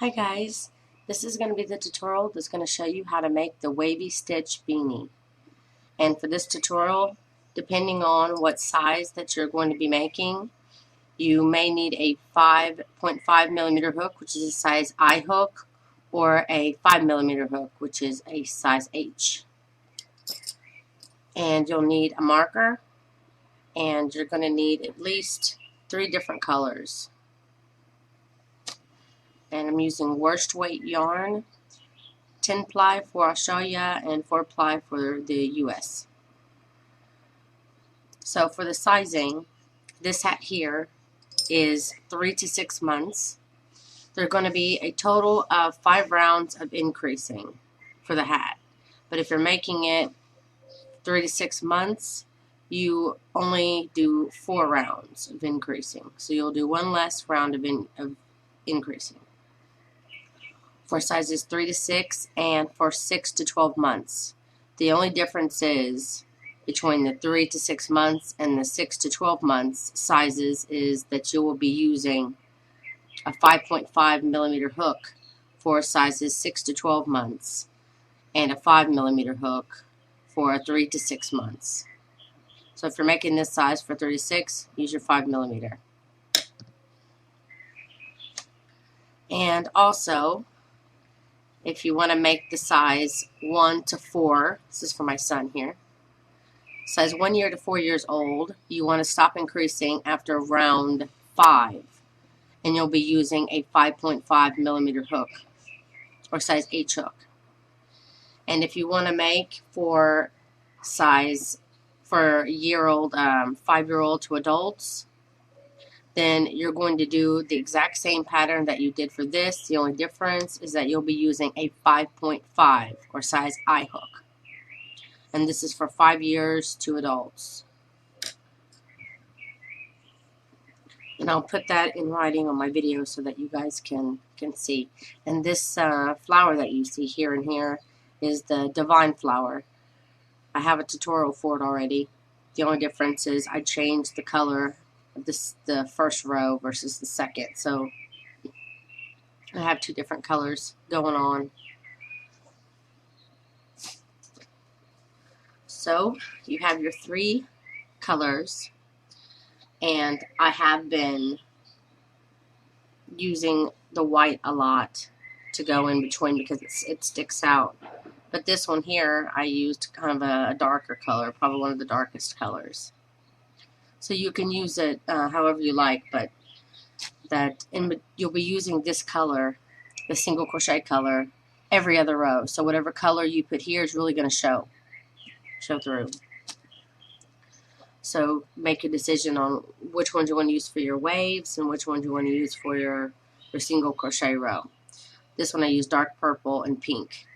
Hi guys, this is going to be the tutorial that's going to show you how to make the wavy stitch beanie. And for this tutorial, depending on what size that you're going to be making, you may need a 5.5 millimeter hook, which is a size I hook, or a 5 millimeter hook, which is a size H. And you'll need a marker, and you're going to need at least 3 different colors. And I'm using worst weight yarn, 10 ply for Australia and 4 ply for the US. So for the sizing, this hat here is 3 to 6 months. There's going to be a total of 5 rounds of increasing for the hat. But if you're making it 3 to 6 months, you only do 4 rounds of increasing. So you'll do 1 less round of increasing. For sizes 3 to 6 and for 6 to 12 months. The only difference is between the 3 to 6 months and the 6 to 12 months sizes is that you will be using a 5.5 millimeter hook for sizes 6 to 12 months and a 5 millimeter hook for 3 to 6 months. So if you're making this size for 3 to 6, use your 5 millimeter. And also, if you want to make the size 1 to 4, this is for my son here, size 1 year to 4 years old, you want to stop increasing after round 5. And you'll be using a 5.5 millimeter hook, or size H hook. And if you want to make for size, for year-old, 5-year-old to adults, then you're going to do the exact same pattern that you did for this. The only difference is that you'll be using a 5.5 or size I hook. And this is for 5 years to adults. And I'll put that in writing on my video so that you guys can see. And this flower that you see here and here is the divine flower. I have a tutorial for it already. The only difference is I changed the color of the first row versus the second. So I have 2 different colors going on. So you have your 3 colors, and I have been using the white a lot to go in between because it sticks out. But this one here, I used kind of a darker color, probably one of the darkest colors. So you can use it however you like, but you'll be using this color, the single crochet color, every other row. So whatever color you put here is really going to show through. So make a decision on which ones you want to use for your waves and which ones you want to use for your single crochet row. This one I used dark purple and pink.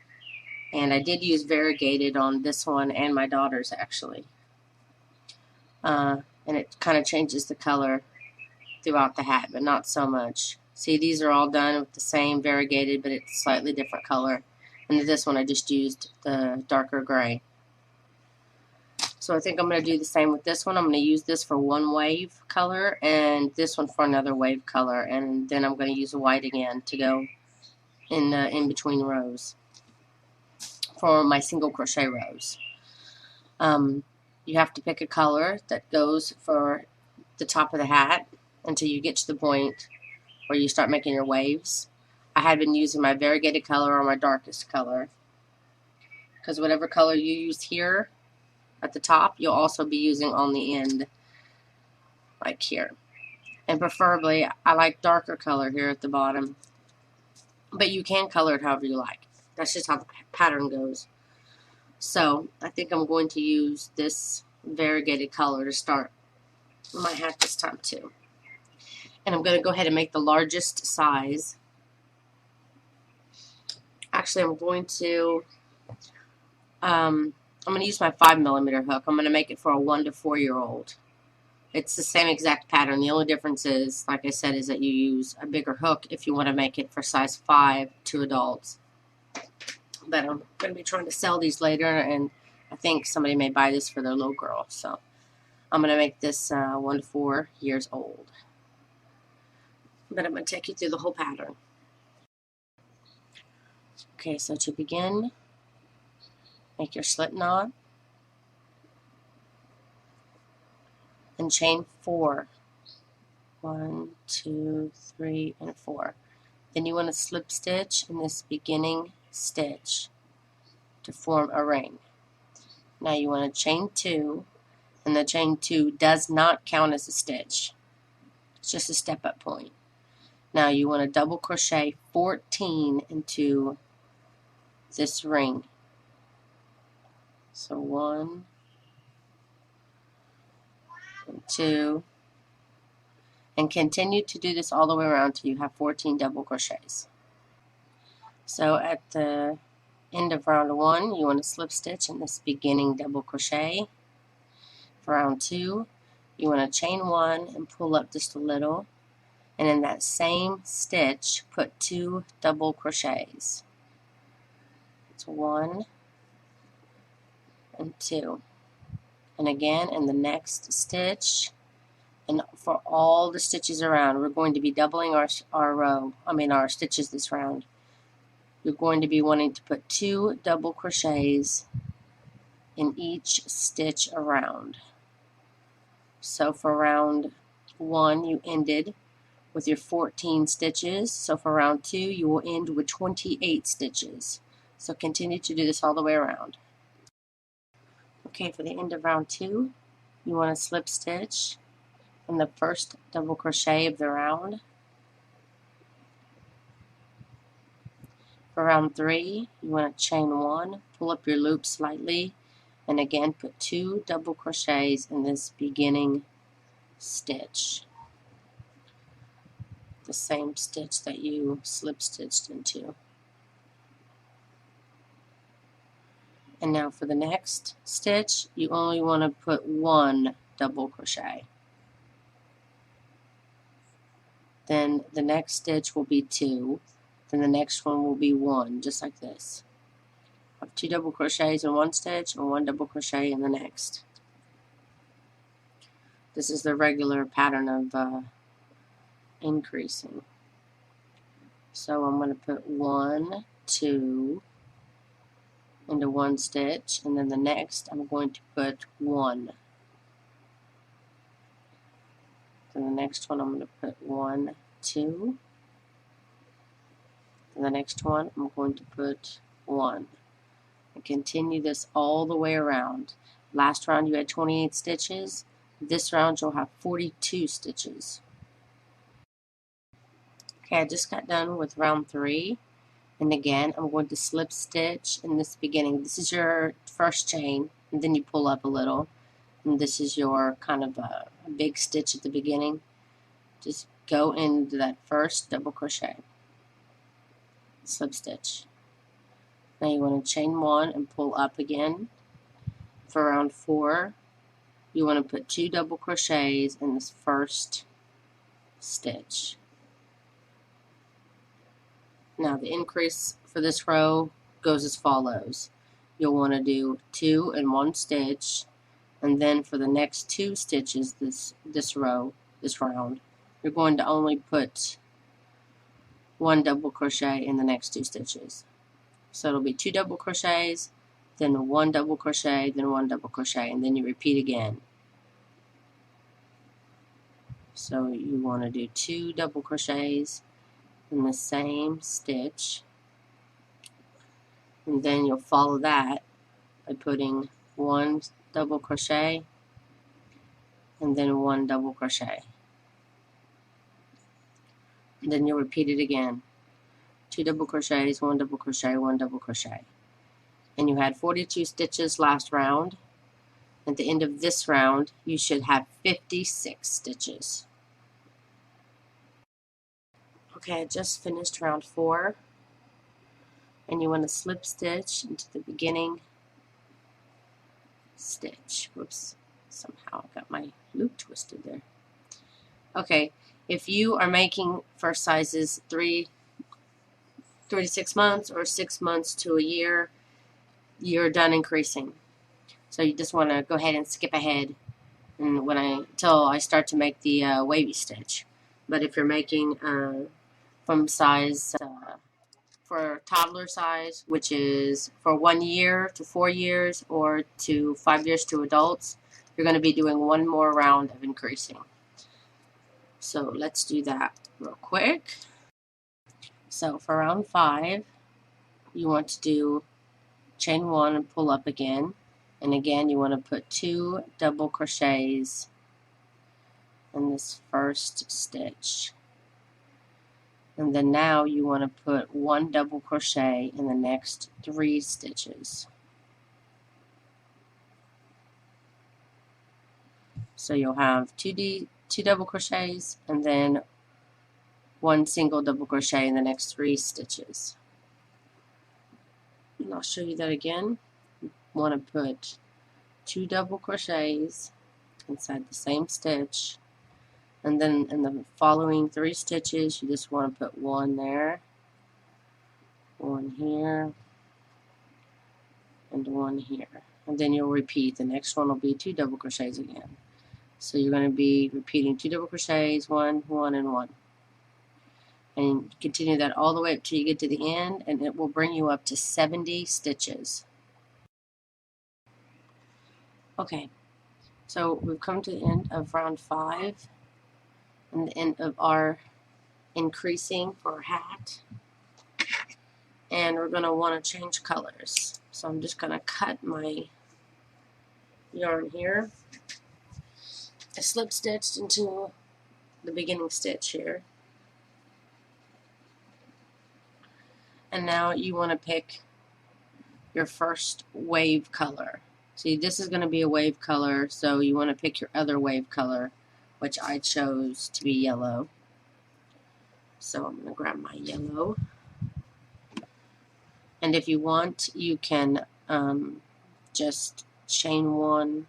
And I did use variegated on this one and my daughter's actually. And it kind of changes the color throughout the hat, but not so much. See, these are all done with the same variegated, but it's slightly different color. And this one I just used the darker gray. So I think I'm going to do the same with this one. I'm going to use this for one wave color and this one for another wave color. And then I'm going to use white again to go in between rows for my single crochet rows. You have to pick a color that goes for the top of the hat until you get to the point where you start making your waves. I had been using my variegated color or my darkest color, because whatever color you use here at the top, you'll also be using on the end, like here. And preferably, I like darker color here at the bottom, but you can color it however you like. That's just how the pattern goes. So I think I'm going to use this variegated color to start my hat this time too. And I'm going to go ahead and make the largest size. Actually, I'm going to use my 5 millimeter hook. I'm going to make it for a 1 to 4 year old. It's the same exact pattern. The only difference is, like I said, is that you use a bigger hook if you want to make it for size 5 to adults. But I'm going to be trying to sell these later, and I think somebody may buy this for their little girl. So I'm going to make this 1 to 4 years old. But I'm going to take you through the whole pattern. Okay, so to begin, make your slip knot and chain 4. 1, 2, 3, and 4. Then you want to slip stitch in this beginning stitch to form a ring. Now you want to chain 2, and the chain 2 does not count as a stitch. It's just a step up point. Now you want to double crochet 14 into this ring. So 1 and 2, and continue to do this all the way around till you have 14 double crochets. So at the end of round 1, you want to slip stitch in this beginning double crochet. For round 2, you want to chain 1 and pull up just a little, and in that same stitch put 2 double crochets. It's 1 and 2, and again in the next stitch. And for all the stitches around, we're going to be doubling our stitches this round. You're going to be wanting to put 2 double crochets in each stitch around. So for round 1, you ended with your 14 stitches. So for round 2, you will end with 28 stitches. So continue to do this all the way around. Okay, for the end of round 2, you want to slip stitch in the first double crochet of the round. For round 3, you want to chain 1, pull up your loop slightly, and again put 2 double crochets in this beginning stitch, the same stitch that you slip stitched into. And now for the next stitch, you only want to put 1 double crochet. Then the next stitch will be 2, then the next one will be 1, just like this. Have 2 double crochets in one stitch and 1 double crochet in the next. This is the regular pattern of increasing. So I'm going to put 1, 2 into one stitch, and then the next I'm going to put 1. Then the next one I'm going to put 1, 2. And the next one I'm going to put 1. And continue this all the way around. Last round you had 28 stitches. This round you'll have 42 stitches. Okay, I just got done with round 3. And again, I'm going to slip stitch in this beginning. This is your first chain, and then you pull up a little. And this is your kind of a big stitch at the beginning. Just go into that first double crochet. Slip stitch. Now you want to chain 1 and pull up again. For round 4, you want to put 2 double crochets in this first stitch. Now the increase for this row goes as follows. You'll want to do 2 in one stitch, and then for the next 2 stitches this round, you're going to only put 1 double crochet in the next 2 stitches. So it'll be 2 double crochets, then 1 double crochet, then 1 double crochet, and then you repeat again. So you want to do 2 double crochets in the same stitch, and then you'll follow that by putting 1 double crochet and then 1 double crochet. And then you'll repeat it again. 2 double crochets, 1 double crochet, 1 double crochet. And you had 42 stitches last round. At the end of this round, you should have 56 stitches. Okay, I just finished round 4. And you want to slip stitch into the beginning stitch. Whoops, somehow I got my loop twisted there. Okay, if you are making for sizes 3 to 6 months or 6 months to a year, you're done increasing. So you just want to go ahead and skip ahead and until I start to make the wavy stitch. But if you're making from size for toddler size, which is for 1 year to 4 years or to 5 years to adults, you're going to be doing one more round of increasing. So let's do that real quick. So for round 5, you want to do chain 1 and pull up again. And again, you want to put 2 double crochets in this first stitch. And then now you want to put 1 double crochet in the next 3 stitches. So you'll have two double crochets and then 1 single double crochet in the next 3 stitches. And I'll show you that again. You want to put 2 double crochets inside the same stitch, and then in the following 3 stitches you just want to put 1 there, 1 here, and 1 here, and then you'll repeat. The next one will be 2 double crochets again. So you're going to be repeating 2 double crochets, 1, 1, and 1, and continue that all the way up till you get to the end, and it will bring you up to 70 stitches. Okay, so we've come to the end of round 5 and the end of our increasing for our hat, and we're going to want to change colors. So I'm just going to cut my yarn here. I slip stitched into the beginning stitch here, and now you want to pick your first wave color. See, this is going to be a wave color, so you want to pick your other wave color, which I chose to be yellow. So I'm going to grab my yellow. And if you want, you can just chain 1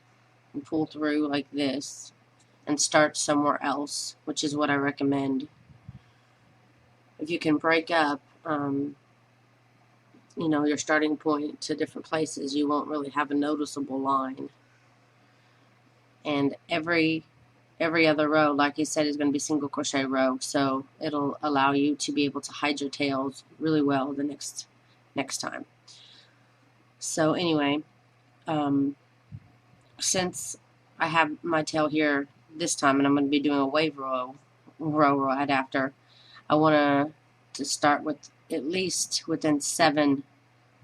and pull through like this and start somewhere else, which is what I recommend. If you can break up your starting point to different places, you won't really have a noticeable line. And every other row, like I said, is going to be single crochet row, so it'll allow you to be able to hide your tails really well the next time. So anyway, since I have my tail here this time and I'm going to be doing a wave row right after, I want to start with at least within 7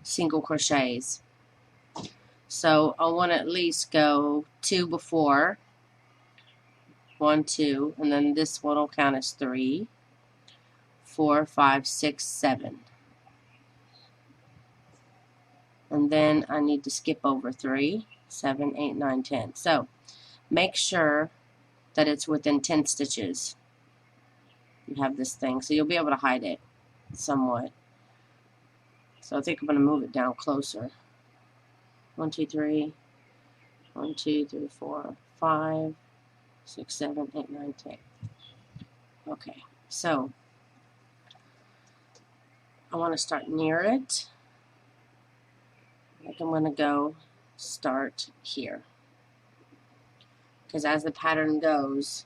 single crochets. So I want to at least go 2 before, 1, 2, and then this one will count as 3, 4, 5, 6, 7. And then I need to skip over 3, 7, 8, 9, 10. So make sure that it's within 10 stitches. You have this thing, so you'll be able to hide it somewhat. So I think I'm going to move it down closer. 1, 2, 3, 1, 2, 3, 4, 5, 6, 7, 8, 9, 10. Okay, so I want to start near it. I think I'm going to go start here, because as the pattern goes,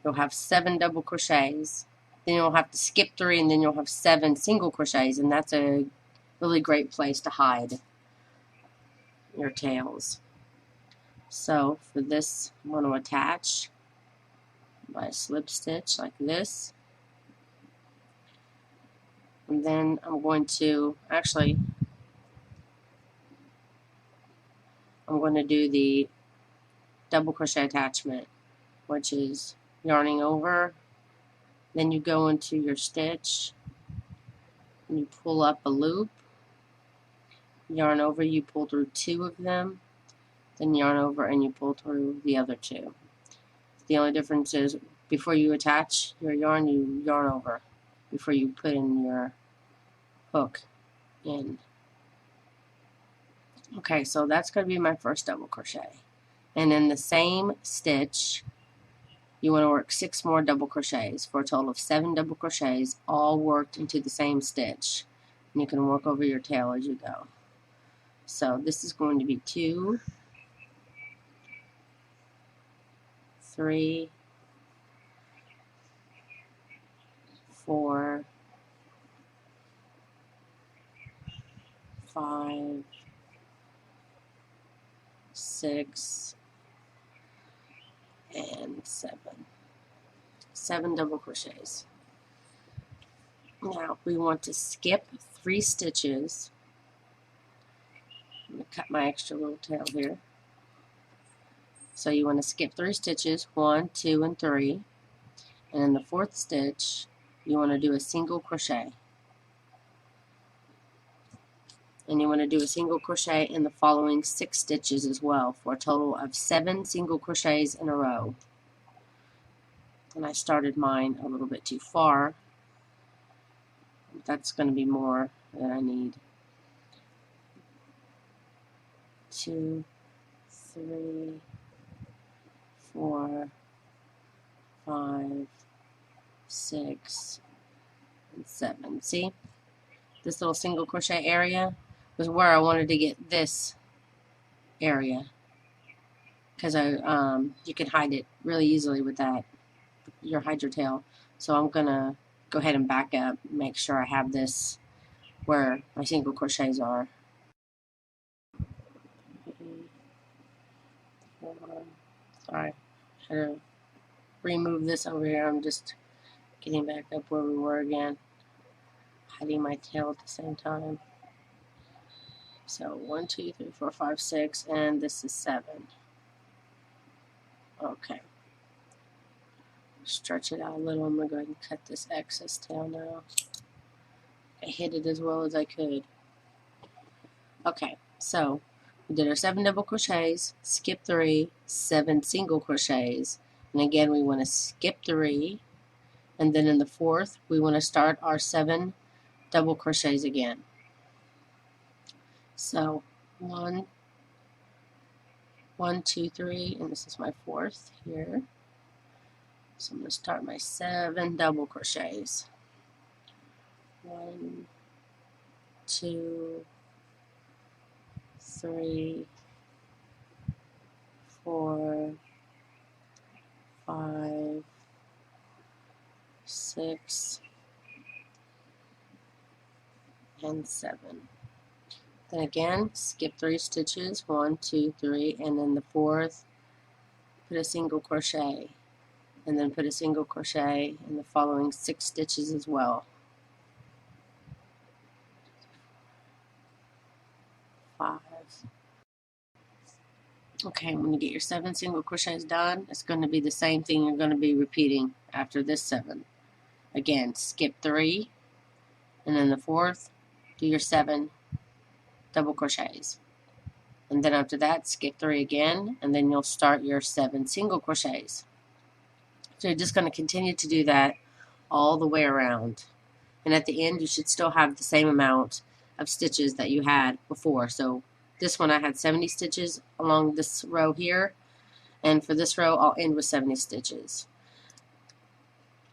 you'll have 7 double crochets, then you'll have to skip 3, and then you'll have 7 single crochets, and that's a really great place to hide your tails. So for this, I'm going to attach by a slip stitch like this, and then I'm going to do the double crochet attachment, which is yarning over, then you go into your stitch and you pull up a loop, yarn over, you pull through 2 of them, then yarn over and you pull through the other 2. The only difference is before you attach your yarn, you yarn over before you put in your hook in. Okay, so that's going to be my first double crochet. And in the same stitch, you want to work 6 more double crochets for a total of 7 double crochets, all worked into the same stitch. And you can work over your tail as you go. So this is going to be 2, 3, 4, 5, 6, and 7. 7 double crochets. Now we want to skip 3 stitches. I'm going to cut my extra little tail here. So you want to skip 3 stitches, 1, 2, and 3. And in the 4th stitch, you want to do a single crochet. And you want to do a single crochet in the following 6 stitches as well, for a total of 7 single crochets in a row. And I started mine a little bit too far. That's going to be more than I need. 2, 3, 4, 5, 6, and 7. See? This little single crochet area was where I wanted to get this area, because you can hide it really easily with that. Hide your tail. So I'm gonna go ahead and back up, make sure I have this where my single crochets are. 4, sorry, I had to remove this over here. I'm just getting back up where we were again, hiding my tail at the same time. So 1, 2, 3, 4, 5, 6, and this is 7. Okay. Stretch it out a little. I'm going to go ahead and cut this excess tail now. I hit it as well as I could. Okay, so we did our 7 double crochets, skip 3, 7 single crochets, and again we want to skip 3, and then in the 4th we want to start our 7 double crochets again. So 1, 2, 3, and this is my 4th here. So I'm going to start my 7 double crochets. 1, 2, 3, 4, 5, 6, and 7. Then again, skip 3 stitches, 1, 2, 3, and then the 4th, put a single crochet, and then put a single crochet in the following 6 stitches as well. 5. Okay, when you get your 7 single crochets done, it's going to be the same thing you're going to be repeating after this 7. Again, skip 3, and then the 4th, do your 7 double crochets. And then after that, skip 3 again, and then you'll start your 7 single crochets. So you're just going to continue to do that all the way around. And at the end, you should still have the same amount of stitches that you had before. So this one I had 70 stitches along this row here, and for this row I'll end with 70 stitches.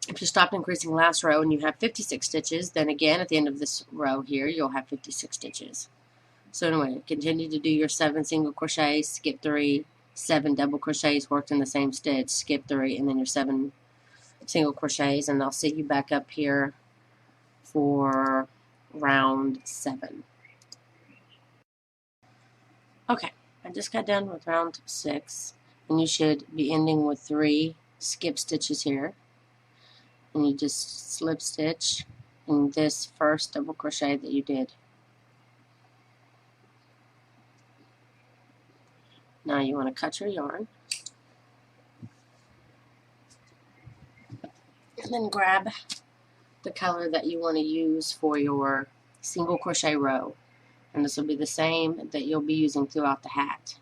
If you stopped increasing last row and you have 56 stitches, then again at the end of this row here you'll have 56 stitches. So anyway, continue to do your 7 single crochets, skip 3, 7 double crochets worked in the same stitch, skip 3, and then your 7 single crochets, and I'll see you back up here for round 7. Okay, I just got done with round 6, and you should be ending with 3 skip stitches here. And you just slip stitch in this first double crochet that you did. Now you want to cut your yarn, and then grab the color that you want to use for your single crochet row. And this will be the same that you'll be using throughout the hat.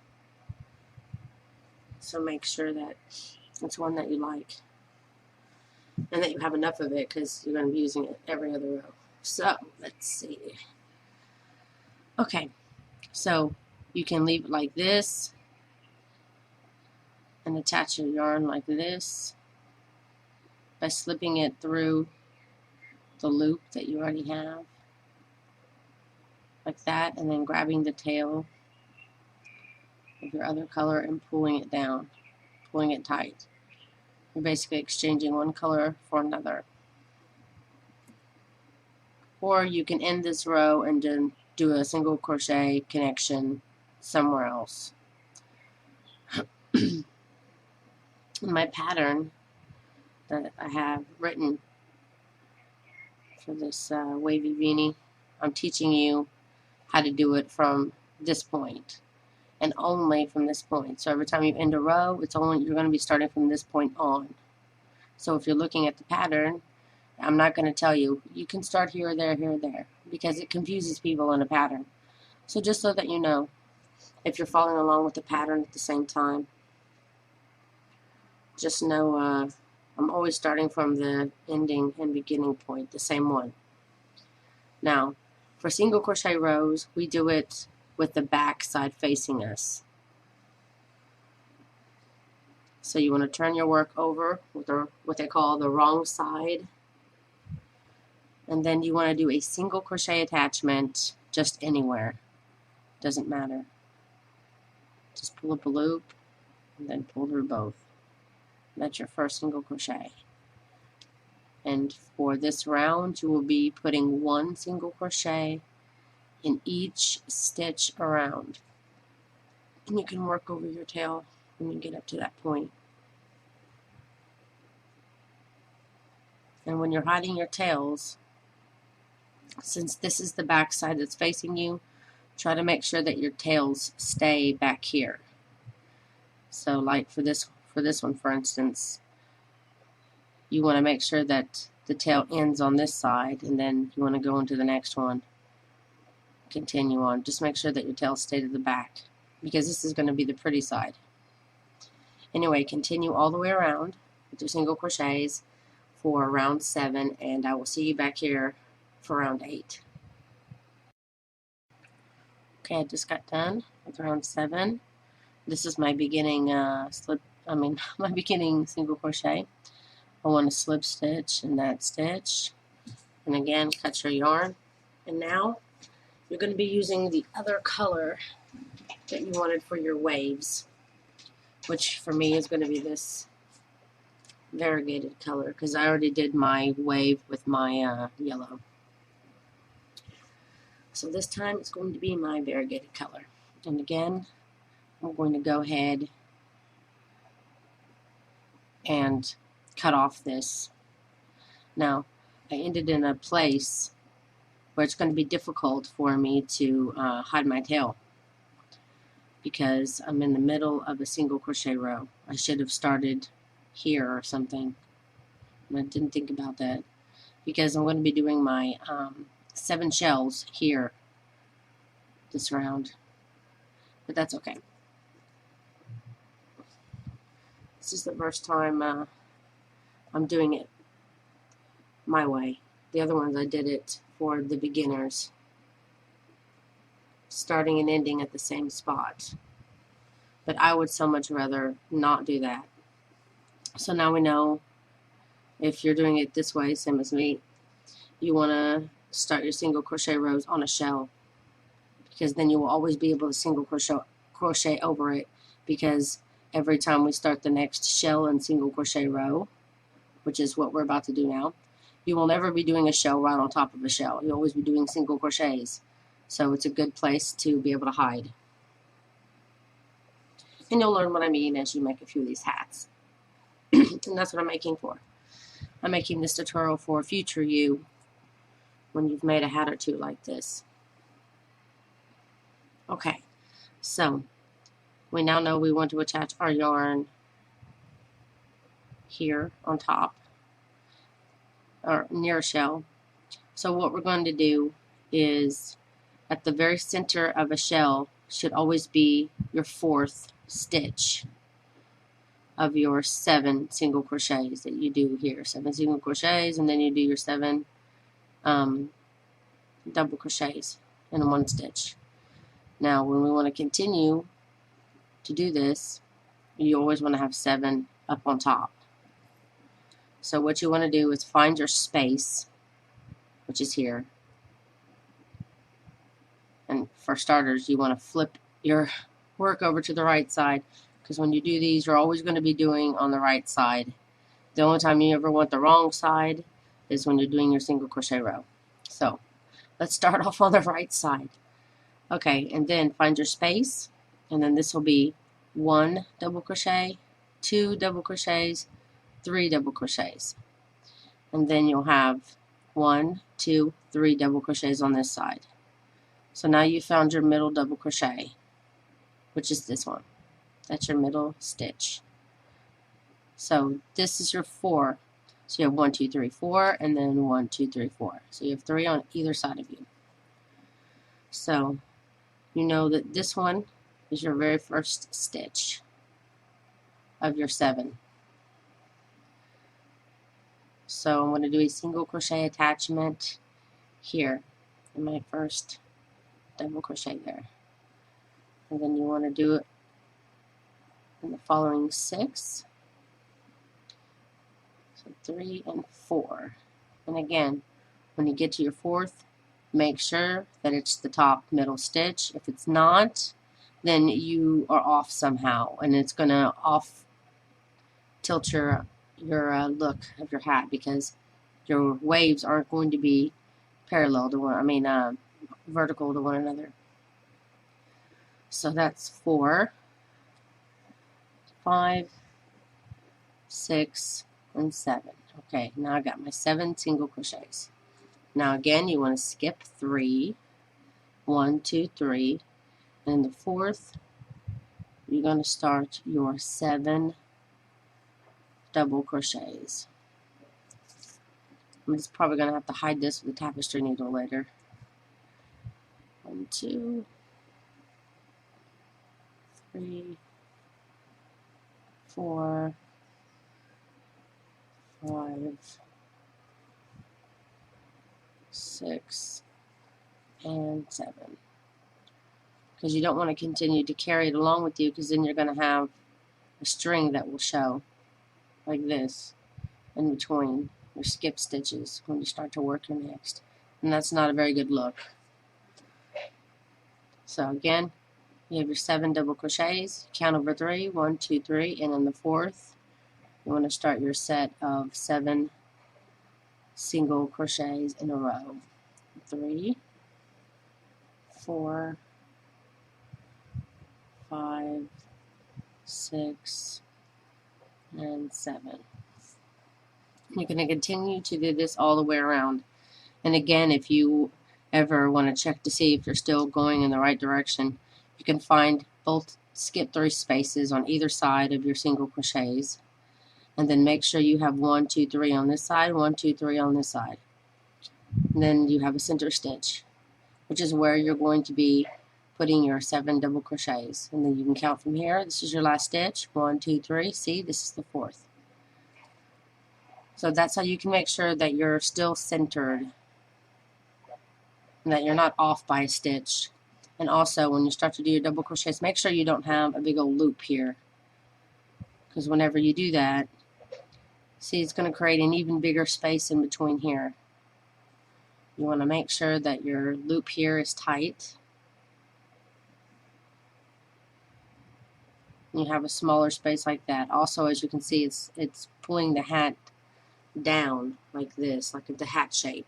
So make sure that it's one that you like, and that you have enough of it, because you're going to be using it every other row. So let's see. Okay, so you can leave it like this and attach your yarn like this by slipping it through the loop that you already have, like that, and then grabbing the tail of your other color and pulling it down, pulling it tight. You're basically exchanging one color for another. Or you can end this row and then do a single crochet connection somewhere else. My pattern that I have written for this wavy beanie, I'm teaching you how to do it from this point and only from this point. So every time you end a row, it's only you're going to be starting from this point on. So if you're looking at the pattern, I'm not going to tell you you can start here or there, because it confuses people in a pattern. So just so that you know, if you're following along with the pattern at the same time, just know I'm always starting from the ending and beginning point, the same one. Now, for single crochet rows, we do it with the back side facing us. So you want to turn your work over with what they call the wrong side. And then you want to do a single crochet attachment just anywhere. Doesn't matter. Just pull up a loop and then pull through both. That's your first single crochet. And for this round, you will be putting one single crochet in each stitch around. And you can work over your tail when you get up to that point. And when you're hiding your tails, since this is the back side that's facing you, try to make sure that your tails stay back here. So like for this one, for instance, you want to make sure that the tail ends on this side, and then you want to go into the next one, continue on. Just make sure that your tails stay to the back, because this is going to be the pretty side. Anyway, continue all the way around with your single crochets for round 7, and I will see you back here for round 8. Okay, I just got done with round 7. This is my beginning my beginning single crochet. I want to slip stitch in that stitch, and again cut your yarn. And now you're going to be using the other color that you wanted for your waves, which for me is going to be this variegated color, because I already did my wave with my yellow. So this time it's going to be my variegated color. And again, I'm going to go ahead and cut off this. Now, I ended in a place where it's going to be difficult for me to hide my tail, because I'm in the middle of a single crochet row. I should have started here or something, and I didn't think about that, because I'm going to be doing my 7 shells here this round, but that's okay. This is the first time I'm doing it my way. The other ones I did it for the beginners, starting and ending at the same spot, but I would so much rather not do that. So now we know, if you're doing it this way, same as me, you want to start your single crochet rows on a shell, because then you will always be able to single crochet over it, because every time we start the next shell and single crochet row, which is what we're about to do now, you will never be doing a shell right on top of a shell. You'll always be doing single crochets. So it's a good place to be able to hide. And you'll learn what I mean as you make a few of these hats. And that's what I'm making for. I'm making this tutorial for future you, when you've made a hat or two like this. Okay, so we now know we want to attach our yarn here on top, or near a shell. So what we're going to do is, at the very center of a shell should always be your 4th stitch of your 7 single crochets that you do here. 7 single crochets, and then you do your 7 double crochets in one stitch. Now when we want to continue to do this, you always want to have 7 up on top. So what you want to do is find your space, which is here. And for starters, you want to flip your work over to the right side, because when you do these, you're always going to be doing on the right side. The only time you ever want the wrong side is when you're doing your single crochet row. So let's start off on the right side. Okay, and then find your space, and then this will be 1 double crochet, 2 double crochets, 3 double crochets, and then you'll have 1, 2, 3 double crochets on this side. So now you found your middle double crochet, which is this one. That's your middle stitch. So this is your 4. So you have 1, 2, 3, 4, and then 1, 2, 3, 4. So you have 3 on either side of you. So you know that this one is your very first stitch of your 7. So I'm going to do a single crochet attachment here in my first double crochet there. And then you want to do it in the following 6. So 3 and 4. And again, when you get to your 4th, make sure that it's the top middle stitch. If it's not, then you are off somehow, and it's going to off tilt your look of your hat, because your waves aren't going to be parallel to one, vertical to one another. So that's 4, 5, 6, and 7. Okay, now I got my 7 single crochets. Now again, you want to skip 3, 1, 2, 3, and in the 4th, you're going to start your 7 double crochets. I'm just probably going to have to hide this with a tapestry needle later. 1, 2, 3, 4, 5, 6, and 7. Because you don't want to continue to carry it along with you, because then you're going to have a string that will show like this in between your skip stitches when you start to work your next, and that's not a very good look. So again, you have your 7 double crochets, count over 3, 1, 2, 3, and in the 4th you want to start your set of 7 single crochets in a row. 3, 4, 5, 6, and 7. You're going to continue to do this all the way around. And again, if you ever want to check to see if you're still going in the right direction, you can find both skip 3 spaces on either side of your single crochets, and then make sure you have 1, 2, 3 on this side, 1, 2, 3 on this side. And then you have a center stitch, which is where you're going to be putting your 7 double crochets. And then you can count from here. This is your last stitch. 1, 2, 3. See, this is the 4th. So that's how you can make sure that you're still centered and that you're not off by a stitch. And also, when you start to do your double crochets, make sure you don't have a big old loop here, because whenever you do that, see, it's going to create an even bigger space in between here. You want to make sure that your loop here is tight. You have a smaller space like that. Also, as you can see, it's pulling the hat down like this, like the hat shape.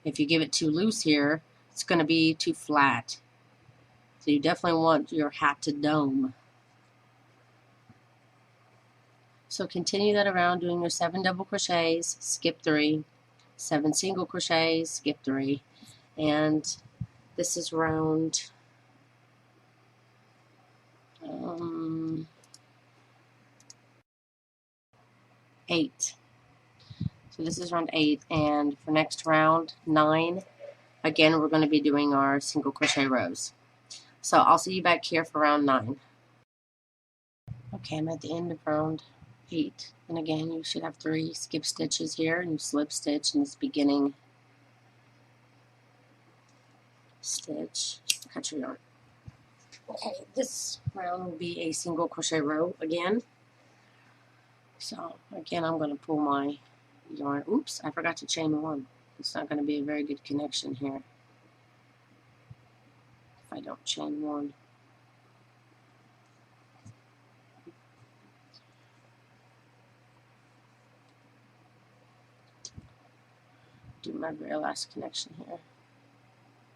If you give it too loose here, it's going to be too flat. So you definitely want your hat to dome. So continue that around, doing your 7 double crochets, skip 3, 7 single crochets, skip 3, and this is round 8. So this is round 8, and for next round 9, again we're going to be doing our single crochet rows. So I'll see you back here for round 9. Okay, I'm at the end of round 8, and again you should have 3 skip stitches here, and you slip stitch in this beginning stitch. Cut your yarn. Okay, this round will be a single crochet row again. So again, I'm going to pull my yarn. Oops, I forgot to chain 1. It's not going to be a very good connection here if I don't chain 1. Do my very last connection here.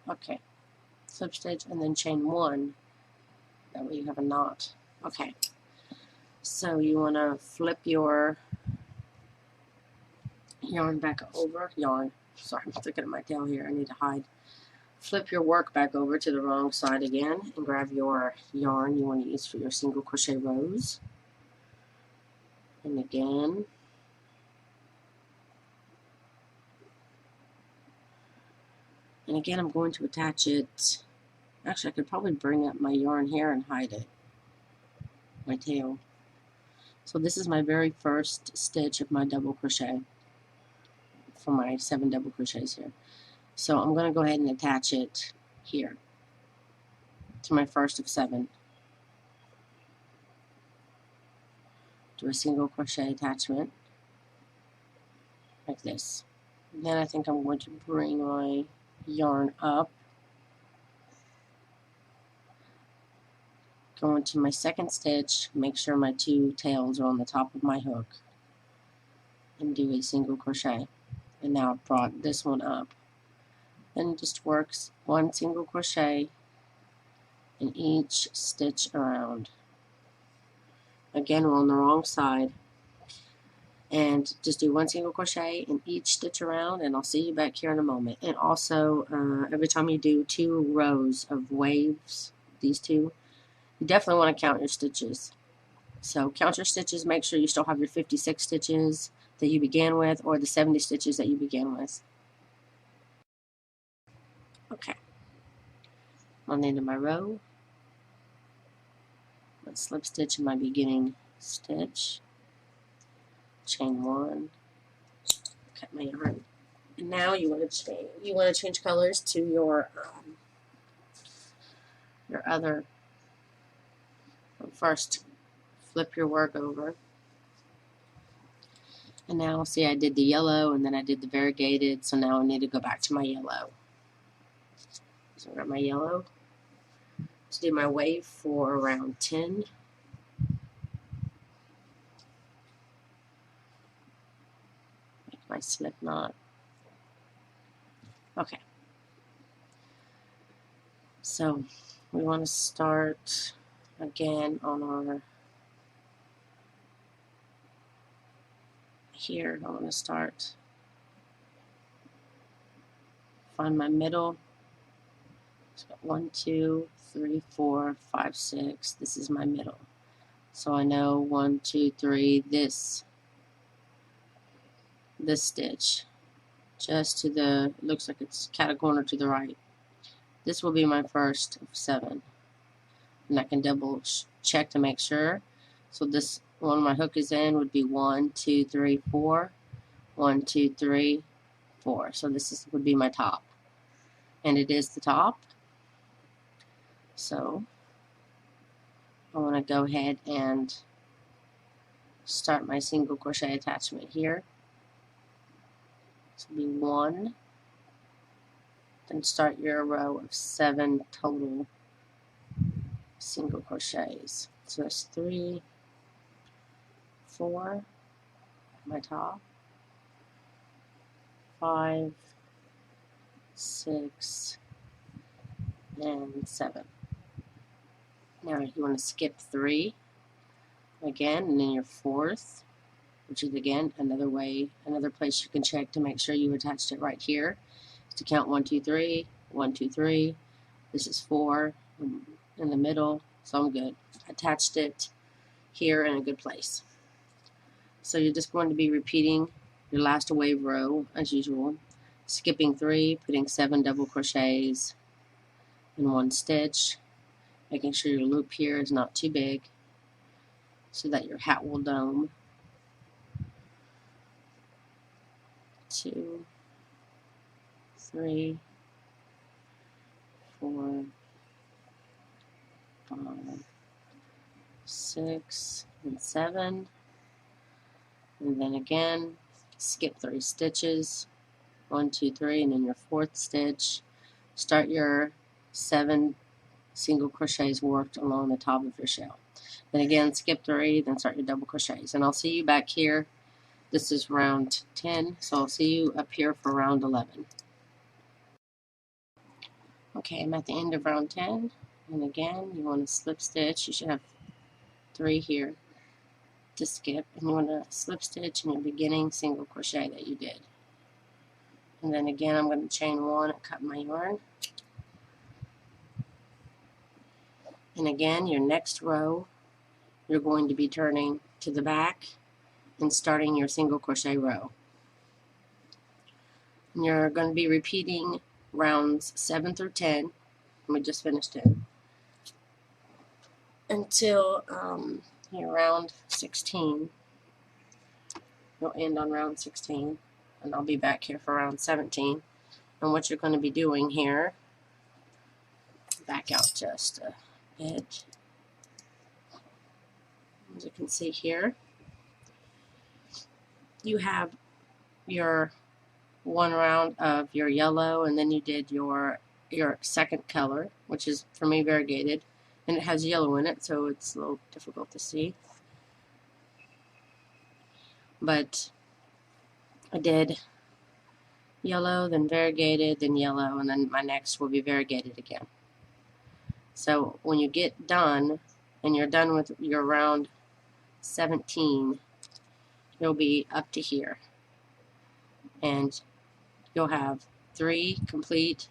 Okay, slip stitch, and then chain 1. That way you have a knot. Okay, so you want to flip your yarn back over. Sorry, I'm looking at my tail here. I need to hide. Flip your work back over to the wrong side again and grab your yarn you want to use for your single crochet rows. And again, I'm going to attach it. Actually, I could probably bring up my yarn here and hide it, my tail. So this is my very first stitch of my double crochet for my 7 double crochets here. So I'm going to go ahead and attach it here to my first of 7. Do a single crochet attachment like this. And then I think I'm going to bring my yarn up, go into my second stitch, make sure my 2 tails are on the top of my hook, and do a single crochet. And now I've brought this one up. Then it just works 1 single crochet in each stitch around. Again, we're on the wrong side, and just do 1 single crochet in each stitch around, and I'll see you back here in a moment. And also, every time you do 2 rows of waves, these 2, you definitely want to count your stitches. So count your stitches, make sure you still have your 56 stitches that you began with, or the 70 stitches that you began with. Okay, on the end of my row, let's slip stitch in my beginning stitch, chain 1, cut my yarn, and now you want to change colors to your other. First, flip your work over, and now see I did the yellow and then I did the variegated, so now I need to go back to my yellow. So I got my yellow to do my wave for around 10. Make my slip knot. Okay. So we want to start again on our, here I want to start, find my middle. So 1, 2, 3, 4, 5, 6. This is my middle. So I know 1, 2, 3, this stitch, just to the, looks like it's cat a corner to the right. This will be my first of 7. And I can double check to make sure. So this one my hook is in would be 1, 2, 3, 4. 1, 2, 3, 4. So this would be my top. And it is the top. So I want to go ahead and start my single crochet attachment here. This will be 1. Then start your row of 7 total single crochets. So that's 3, 4, my top, 5, 6, and 7. Now you want to skip 3 again, and then your 4th, which is again another place you can check to make sure you attached it right here, is to count 1, 2, 3, 1, 2, 3. This is 4 in the middle, so I'm good. Attached it here in a good place. So you're just going to be repeating your last wave row as usual, skipping 3, putting 7 double crochets in 1 stitch, making sure your loop here is not too big so that your hat will dome. 2, 3, 4, 5, 6, and 7. And then again, skip 3 stitches, 1, 2, 3, and then your 4th stitch. Start your 7 single crochets worked along the top of your shell. Then again, skip 3, then start your double crochets. And I'll see you back here. This is round 10, so I'll see you up here for round 11. Okay, I'm at the end of round 10, and again you want to slip stitch. You should have 3 here to skip, and you want to slip stitch in your beginning single crochet that you did. And then again I'm going to chain 1 and cut my yarn. And again, your next row you're going to be turning to the back and starting your single crochet row. And you're going to be repeating rounds 7 through 10, and we just finished 10, until you're round 16. You'll end on round 16, and I'll be back here for round 17. And what you're going to be doing here, back out just a bit, as you can see here, you have your 1 round of your yellow, and then you did your second color, which is for me variegated, and it has yellow in it, so it's a little difficult to see. But I did yellow, then variegated, then yellow, and then my next will be variegated again. So when you get done, and you're done with your round 17, you'll be up to here, and you'll have 3 complete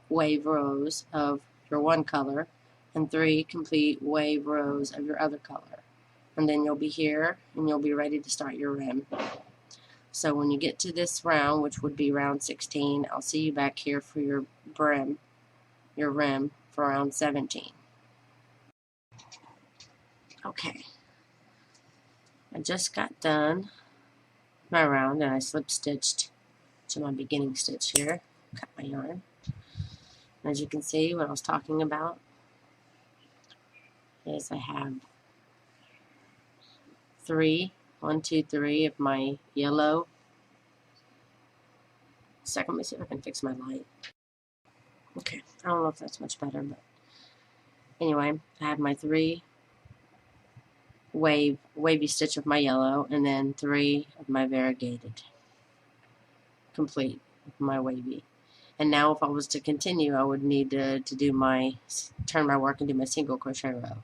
wave rows of your one color and 3 complete wave rows of your other color, and then you'll be here and you'll be ready to start your rim. So when you get to this round, which would be round 16, I'll see you back here for your rim for round 17. Okay, I just got done my round, and I slip stitched to my beginning stitch here, cut my yarn. And as you can see, what I was talking about is I have 1, 2, 3 of my yellow. Second, let me see if I can fix my light. Okay, I don't know if that's much better, but anyway, I have my 3 wavy stitch of my yellow, and then 3 of my variegated, complete with my wavy. And now if I was to continue, I would need to turn my work and do my single crochet row,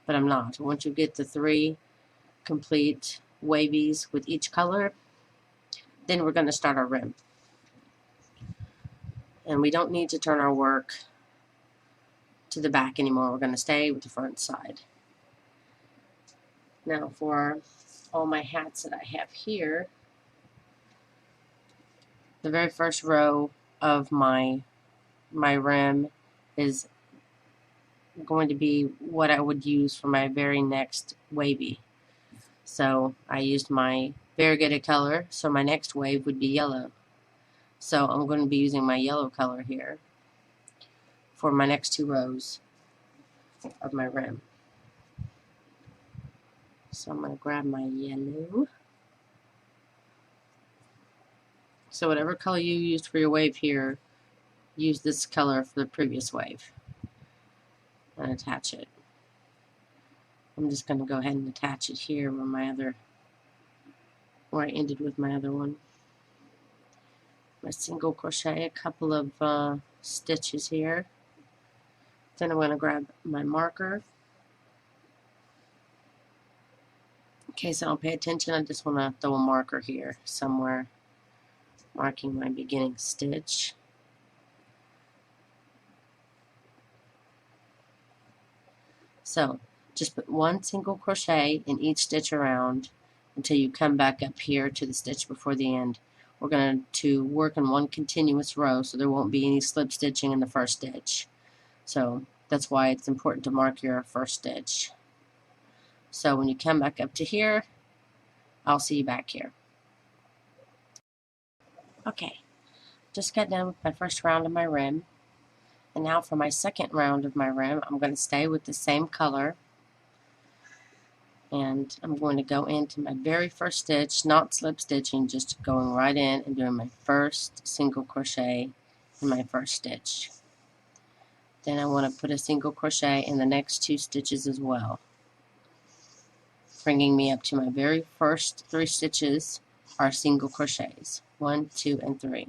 but I'm not. Once you get the 3 complete wavies with each color, then we're going to start our rim. And we don't need to turn our work to the back anymore. We're going to stay with the front side. Now for all my hats that I have here, the very first row of my rim is going to be what I would use for my very next wavy. So I used my variegated color, so my next wave would be yellow. So I'm going to be using my yellow color here for my next 2 rows of my rim. So I'm going to grab my yellow. So whatever color you used for your wave here, use this color for the previous wave and attach it. I'm just going to go ahead and attach it here where I ended with my other one. My single crochet a couple of stitches here. Then I'm going to grab my marker. In case I don't pay attention, I just want to throw a marker here somewhere, marking my beginning stitch. So just put 1 single crochet in each stitch around until you come back up here to the stitch before the end. We're going to work in 1 continuous row, so there won't be any slip stitching in the first stitch. So that's why it's important to mark your first stitch. So when you come back up to here, I'll see you back here. Okay, just got done with my first round of my rim. And now for my second round of my rim, I'm going to stay with the same color. And I'm going to go into my very first stitch, not slip stitching, just going right in and doing my first single crochet in my first stitch. Then I want to put a single crochet in the next 2 stitches as well, bringing me up to my very first 3 stitches are single crochets, 1, 2, and 3.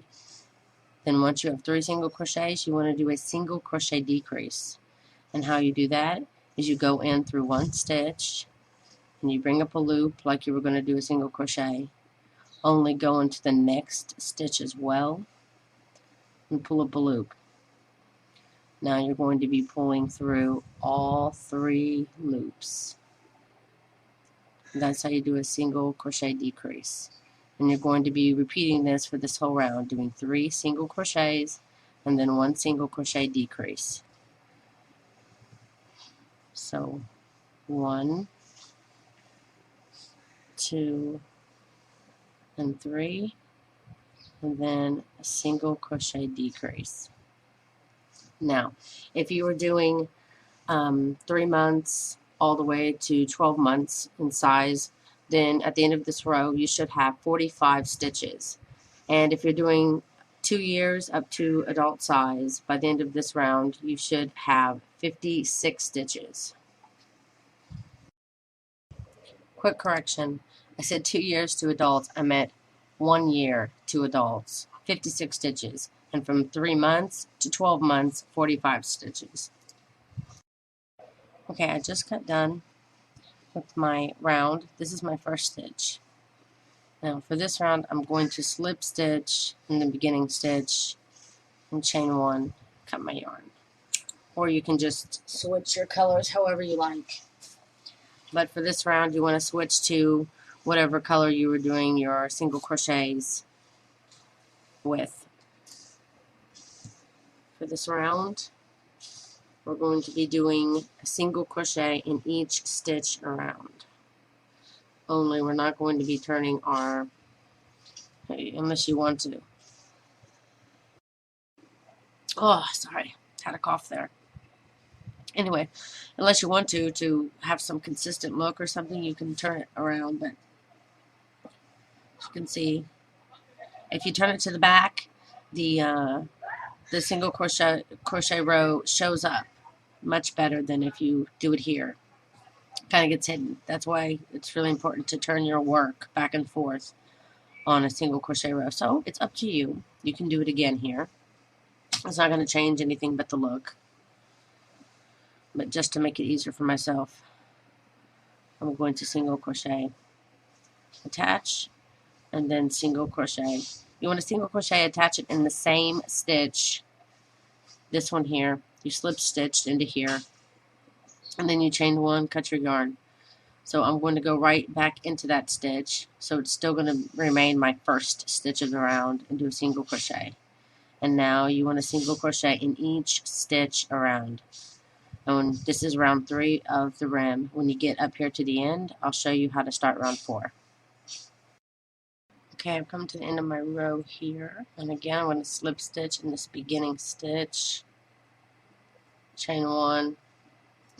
Then once you have 3 single crochets, you want to do a single crochet decrease. And how you do that is you go in through 1 stitch and you bring up a loop like you were going to do a single crochet, only go into the next stitch as well and pull up a loop. Now you're going to be pulling through all 3 loops. That's how you do a single crochet decrease. And you're going to be repeating this for this whole round, doing 3 single crochets and then 1 single crochet decrease. So 1, 2, and 3, and then a single crochet decrease. Now, if you were doing 3 months all the way to 12 months in size, then at the end of this row you should have 45 stitches. And if you're doing 2 years up to adult size, by the end of this round you should have 56 stitches. Quick correction, I said 2 years to adults, I meant 1 year to adults, 56 stitches, and from 3 months to 12 months, 45 stitches. Okay, I just got done with my round. This is my first stitch. Now for this round, I'm going to slip stitch in the beginning stitch and chain 1, cut my yarn. Or you can just switch your colors however you like. But for this round, you want to switch to whatever color you were doing your single crochets with. For this round, we're going to be doing a single crochet in each stitch around. Only we're not going to be turning our, unless you want to. Oh, sorry, had a cough there. Anyway, unless you want to have some consistent look or something, you can turn it around. But as you can see, if you turn it to the back, the single crochet row shows up much better than if you do it here. It kind of gets hidden. That's why it's really important to turn your work back and forth on a single crochet row. So it's up to you. You can do it again here. It's not going to change anything but the look. But just to make it easier for myself, I'm going to single crochet, attach, and then single crochet. You want to single crochet, attach it in the same stitch. This one here, you slip stitched into here, and then you chain 1, cut your yarn. So I'm going to go right back into that stitch, so it's still going to remain my first stitch of the round, and do a single crochet. And now you want to single crochet in each stitch around. And this is round 3 of the rim. When you get up here to the end, I'll show you how to start round 4. Okay, I've come to the end of my row here, and again I'm going to slip stitch in this beginning stitch, chain 1,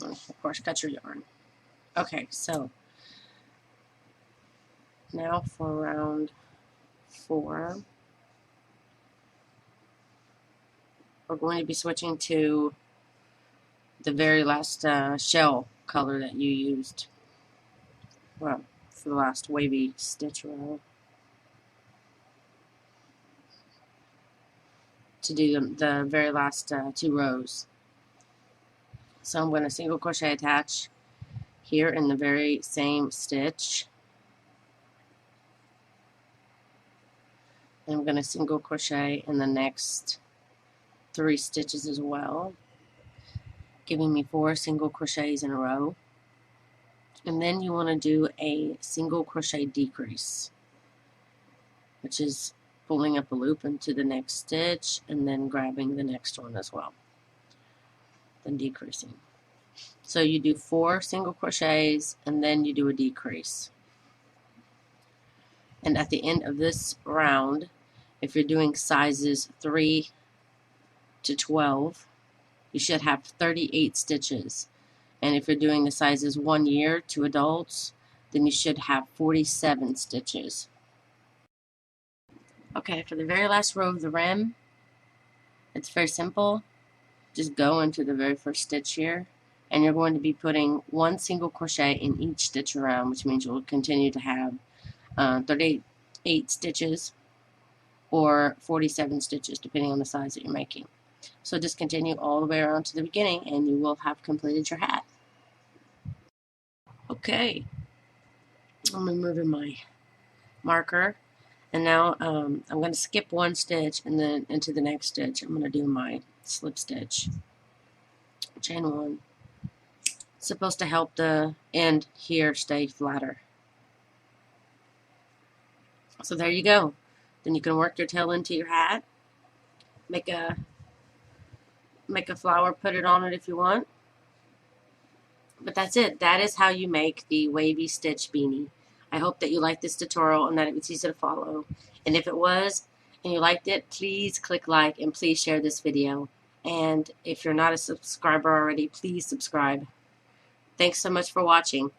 and of course cut your yarn. Okay, so now for round 4, we're going to be switching to the very last shell color that you used, well, for the last wavy stitch row, to do the very last 2 rows. So I'm going to single crochet attach here in the very same stitch, and I'm going to single crochet in the next 3 stitches as well, giving me 4 single crochets in a row. And then you want to do a single crochet decrease, which is pulling up a loop into the next stitch and then grabbing the next one as well, then decreasing. So you do 4 single crochets and then you do a decrease. And at the end of this round, if you're doing sizes 3 to 12, you should have 38 stitches. And if you're doing the sizes 1 year to adults, then you should have 47 stitches. Okay, for the very last row of the rim, it's very simple. Just go into the very first stitch here, and you're going to be putting 1 single crochet in each stitch around, which means you'll continue to have 38 stitches. or 47 stitches, depending on the size that you're making. So just continue all the way around to the beginning and you will have completed your hat. Okay, I'm removing my marker, and now I'm going to skip one stitch and then into the next stitch I'm going to do my slip stitch. Chain 1. It's supposed to help the end here stay flatter. So there you go. Then you can work your tail into your hat. Make a flower, put it on it if you want. But that's it. That is how you make the wavy stitch beanie. I hope that you liked this tutorial and that it was easy to follow. And if it was and you liked it, please click like and please share this video. And if you're not a subscriber already, please subscribe. Thanks so much for watching.